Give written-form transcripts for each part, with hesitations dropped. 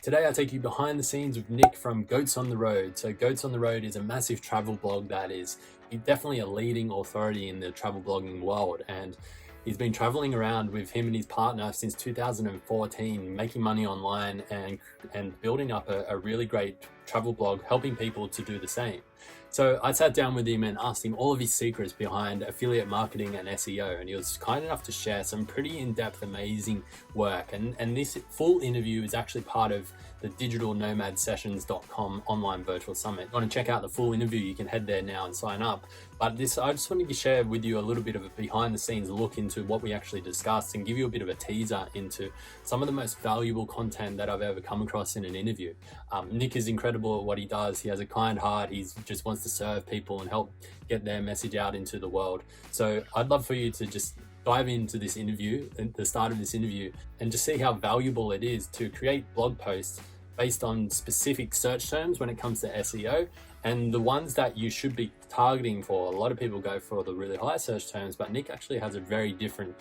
Today I take you behind the scenes with Nick from Goats on the Road. So Goats on the Road is a massive travel blog that is definitely a leading authority in the travel blogging world, and he's been traveling around with him and his partner since 2014, making money online and building up a really great travel blog, helping people to do the same. So I sat down with him and asked him all of his secrets behind affiliate marketing and SEO, and he was kind enough to share some pretty in-depth, amazing work. And this full interview is actually part of the digitalnomadsessions.com online virtual summit. If you want to check out the full interview, you can head there now and sign up. But I just wanted to share with you a little bit of a behind the scenes look into what we actually discussed and give you a bit of a teaser into some of the most valuable content that I've ever come across in an interview. Nick is incredible at what he does. He has a kind heart. He just wants to serve people and help get their message out into the world. So I'd love for you to just dive into this interview, at the start of this interview, and just see how valuable it is to create blog posts based on specific search terms when it comes to SEO, and the ones that you should be targeting for. A lot of people go for the really high search terms, but Nick actually has a very different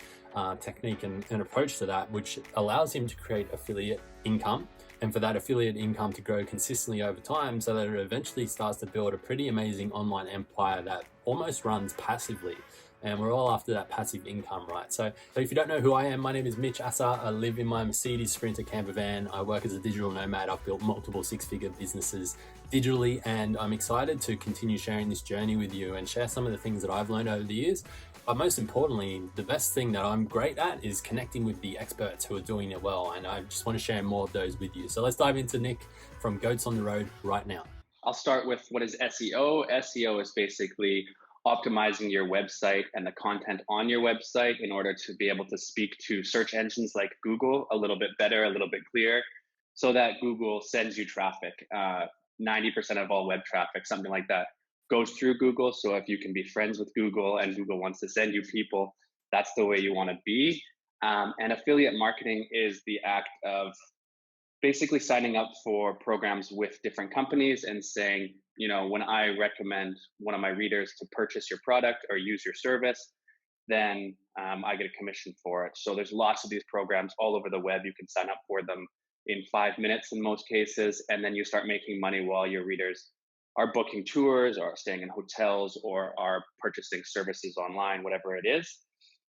technique and approach to that, which allows him to create affiliate income, and for that affiliate income to grow consistently over time so that it eventually starts to build a pretty amazing online empire that almost runs passively. And we're all after that passive income, right? So if you don't know who I am, my name is Mitch Asser. I live in my Mercedes Sprinter camper van. I work as a digital nomad. I've built multiple six-figure businesses digitally, and I'm excited to continue sharing this journey with you and share some of the things that I've learned over the years. But most importantly, the best thing that I'm great at is connecting with the experts who are doing it well. And I just want to share more of those with you. So let's dive into Nick from Goats on the Road right now. I'll start with what is SEO. SEO is basically optimizing your website and the content on your website in order to be able to speak to search engines like Google a little bit better, a little bit clearer, so that Google sends you traffic. 90% of all web traffic, something like that, goes through Google. So if you can be friends with Google and Google wants to send you people, that's the way you want to be. And affiliate marketing is the act of basically signing up for programs with different companies and saying, when I recommend one of my readers to purchase your product or use your service, then I get a commission for it. So there's lots of these programs all over the web. You can sign up for them in 5 minutes in most cases, and then you start making money while your readers are booking tours or staying in hotels or are purchasing services online, whatever it is.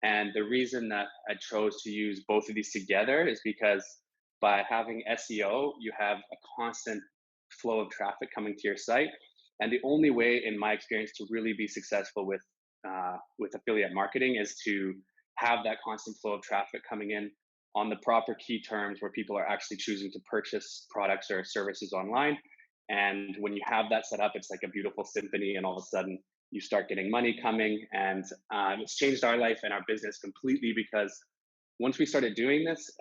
And the reason that I chose to use both of these together is because by having SEO, you have a constant flow of traffic coming to your site. And the only way, in my experience, to really be successful with affiliate marketing is to have that constant flow of traffic coming in on the proper key terms where people are actually choosing to purchase products or services online. And when you have that set up, it's like a beautiful symphony, and all of a sudden you start getting money coming. And it's changed our life and our business completely, because once we started doing this,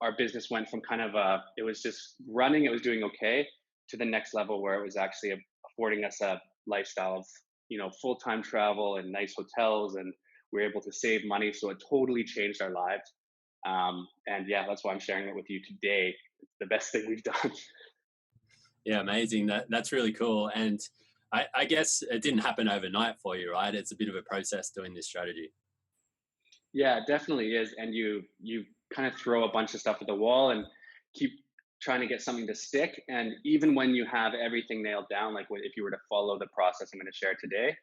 our business went from kind of it was just running, it was doing okay, to the next level where it was actually affording us a lifestyle of, full-time travel and nice hotels, and we were able to save money. So it totally changed our lives. And yeah, that's why I'm sharing it with you today. It's the best thing we've done. Yeah, amazing. That's really cool. And I guess it didn't happen overnight for you, right? It's a bit of a process doing this strategy. Yeah, it definitely is. And you kind of throw a bunch of stuff at the wall and keep trying to get something to stick. And even when you have everything nailed down, like if you were to follow the process I'm going to share today,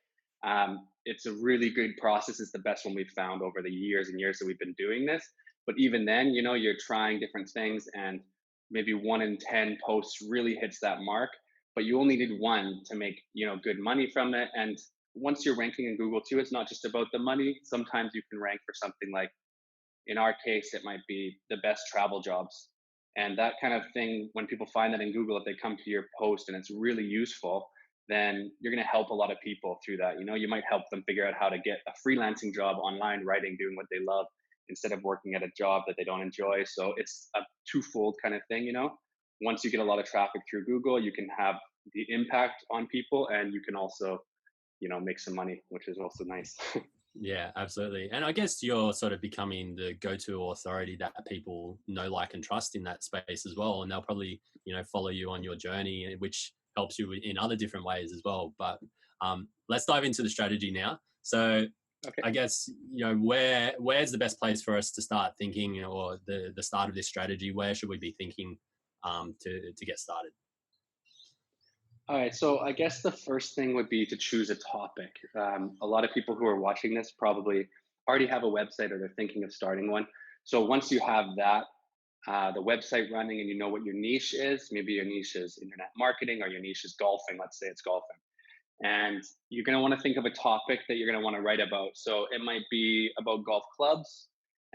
it's a really good process. It's the best one we've found over the years and years that we've been doing this. But even then, you're trying different things, and maybe 1 in 10 posts really hits that mark, but you only need one to make, good money from it. And once you're ranking in Google too, it's not just about the money. Sometimes you can rank for something like, in our case, it might be the best travel jobs. And that kind of thing, when people find that in Google, if they come to your post and it's really useful, then you're going to help a lot of people through that. You might help them figure out how to get a freelancing job online, writing, doing what they love, instead of working at a job that they don't enjoy. So it's a twofold kind of thing. Once you get a lot of traffic through Google, you can have the impact on people, and you can also, make some money, which is also nice. Yeah, absolutely. And I guess you're sort of becoming the go-to authority that people know, like, and trust in that space as well. And they'll probably, follow you on your journey, which helps you in other different ways as well. But let's dive into the strategy now. So Okay. I guess, where's the best place for us to start thinking, or the start of this strategy? Where should we be thinking to get started? All right, so I guess the first thing would be to choose a topic. A lot of people who are watching this probably already have a website or they're thinking of starting one. So once you have that, the website running and you know what your niche is, maybe your niche is internet marketing or your niche is golfing, let's say it's golfing. And you're going to want to think of a topic that you're going to want to write about. So it might be about golf clubs.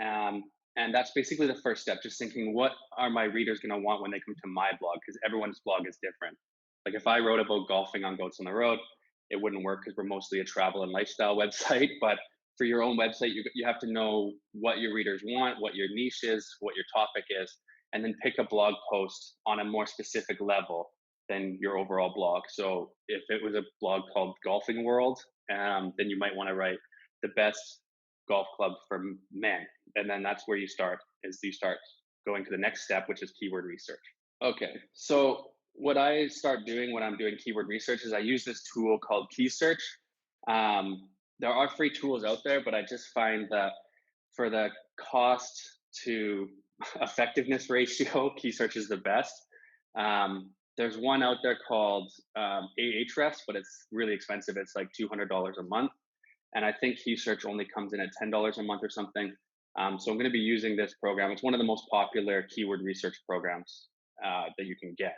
Um, and that's basically the first step, just thinking what are my readers going to want when they come to my blog? Because everyone's blog is different. Like if I wrote about golfing on Goats on the Road, it wouldn't work because we're mostly a travel and lifestyle website. But for your own website, you have to know what your readers want, what your niche is, what your topic is, and then pick a blog post on a more specific level than your overall blog. So if it was a blog called Golfing World, then you might want to write the best golf club for men. And then that's where you start, is you start going to the next step, which is keyword research. Okay, so what I start doing when I'm doing keyword research is I use this tool called Key Search. There are free tools out there, but I just find that for the cost to effectiveness ratio, Key Search is the best. There's one out there called Ahrefs, but it's really expensive. It's like $200 a month. And I think Key Search only comes in at $10 a month or something. So I'm going to be using this program. It's one of the most popular keyword research programs that you can get.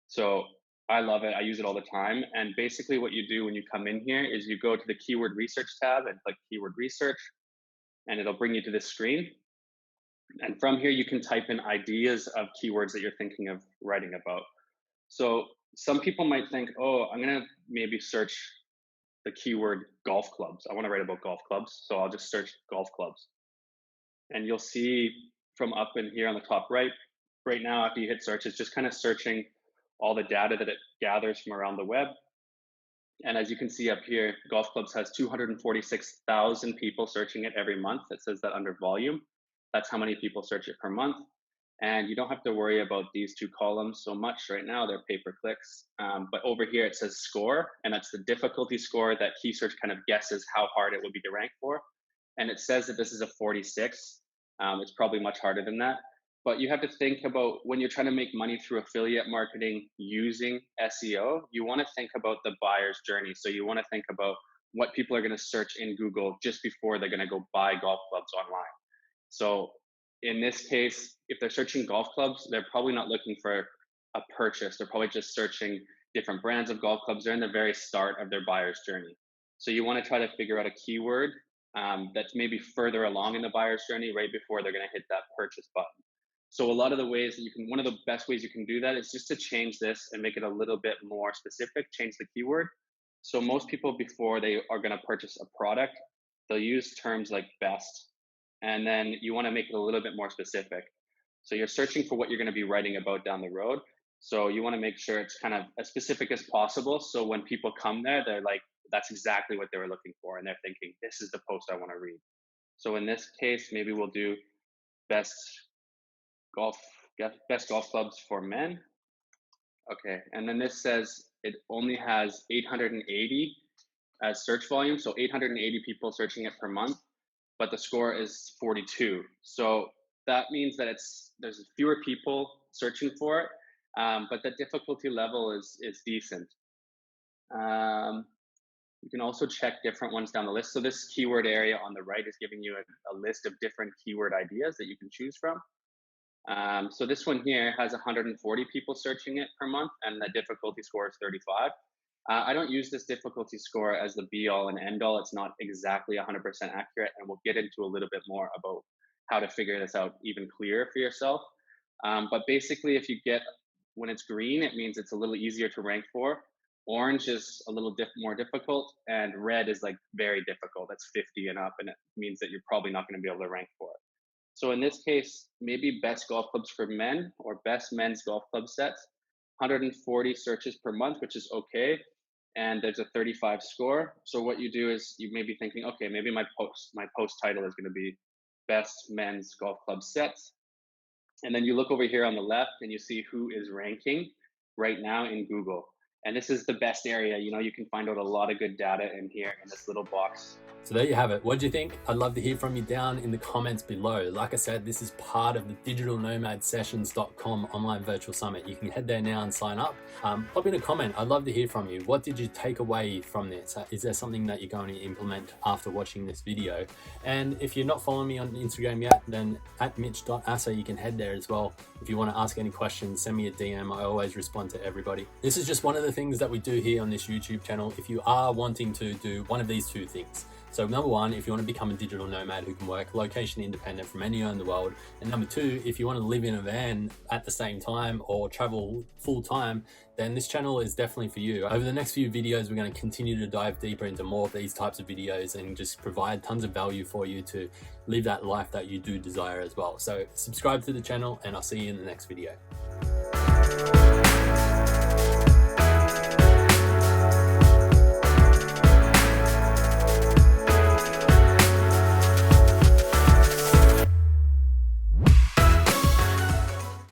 So I love it. I use it all the time. And basically what you do when you come in here is you go to the keyword research tab and click keyword research, and it'll bring you to this screen. And from here, you can type in ideas of keywords that you're thinking of writing about. So some people might think, oh, I'm going to maybe search the keyword golf clubs. I want to write about golf clubs. So I'll just search golf clubs. And you'll see from up in here on the top right now, after you hit search, it's just kind of searching all the data that it gathers from around the web. And as you can see up here, golf clubs has 246,000 people searching it every month. It says that under volume. That's how many people search it per month. And you don't have to worry about these two columns so much right now. They're pay-per-clicks. But over here, it says score, and that's the difficulty score that Key Search kind of guesses how hard it would be to rank for. And it says that this is a 46. It's probably much harder than that. But you have to think about when you're trying to make money through affiliate marketing using SEO, you want to think about the buyer's journey. So you want to think about what people are going to search in Google just before they're going to go buy golf clubs online. So in this case, if they're searching golf clubs, they're probably not looking for a purchase. They're probably just searching different brands of golf clubs. They're in the very start of their buyer's journey. So you want to try to figure out a keyword that's maybe further along in the buyer's journey, right before they're going to hit that purchase button. So a lot of the ways that you can, one of the best ways you can do that is just to change this and make it a little bit more specific, change the keyword. So most people, before they are going to purchase a product, they'll use terms like best. And then you want to make it a little bit more specific. So you're searching for what you're going to be writing about down the road. So you want to make sure it's kind of as specific as possible. So when people come there, they're like, that's exactly what they were looking for. And they're thinking, this is the post I want to read. So in this case, maybe we'll do best golf clubs for men. Okay, and then this says it only has 880 as search volume, so 880 people searching it per month, but the score is 42. So that means that there's fewer people searching for it, but the difficulty level is decent. You can also check different ones down the list. So this keyword area on the right is giving you a list of different keyword ideas that you can choose from. So this one here has 140 people searching it per month, and the difficulty score is 35. I don't use this difficulty score as the be all and end all. It's not exactly 100% accurate, and we'll get into a little bit more about how to figure this out even clearer for yourself. But basically, if you get, when it's green, it means it's a little easier to rank for. Orange is a little more difficult, and red is like very difficult. That's 50 and up, and it means that you're probably not going to be able to rank for it. So in this case, maybe best golf clubs for men or best men's golf club sets, 140 searches per month, which is okay. And there's a 35 score. So what you do is you may be thinking, okay, maybe my post title is going to be best men's golf club sets. And then you look over here on the left and you see who is ranking right now in Google. And this is the best area. You can find out a lot of good data in here in this little box. So there you have it. What do you think? I'd love to hear from you down in the comments below. Like I said, this is part of the digitalnomadsessions.com online virtual summit. You can head there now and sign up. Pop in a comment. I'd love to hear from you. What did you take away from this? Is there something that you're going to implement after watching this video? And if you're not following me on Instagram yet, then at Mitch.Asser, you can head there as well. If you want to ask any questions, send me a DM. I always respond to everybody. This is just one of the things that we do here on this YouTube channel. If you are wanting to do one of these two things. So number one, if you want to become a digital nomad who can work location independent from anywhere in the world. And number two, if you want to live in a van at the same time or travel full time, then this channel is definitely for you. Over the next few videos, we're going to continue to dive deeper into more of these types of videos and just provide tons of value for you to live that life that you do desire as well. So subscribe to the channel and I'll see you in the next video.